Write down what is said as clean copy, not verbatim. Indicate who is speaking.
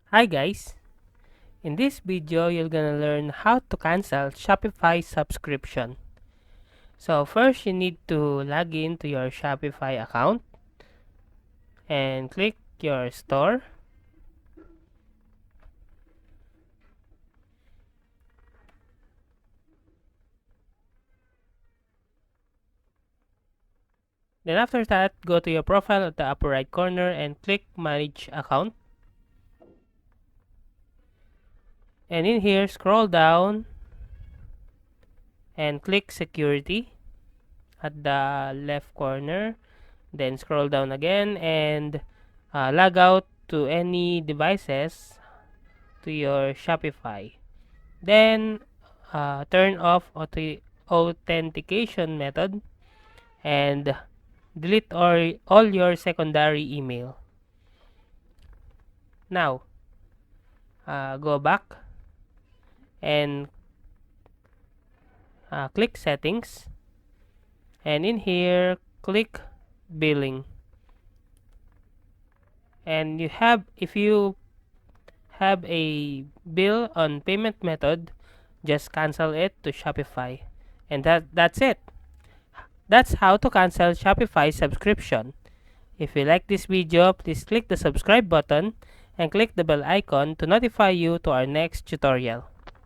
Speaker 1: Hi guys! In this video, you're gonna learn how to cancel Shopify subscription. So first, you need to log in to your Shopify account and click your store. Then after that, go to your profile at the upper right corner and click Manage Account. And in here, scroll down and click Security at the left corner. Then scroll down again and log out to any devices to your Shopify. Then turn off authentication method and delete all your secondary email. Now, go back and click settings, and in here click billing. And if you have a bill on payment method, just cancel it to Shopify. And that's it. That's how to cancel Shopify subscription. If you like this video, please click the subscribe button and click the bell icon to notify you to our next tutorial.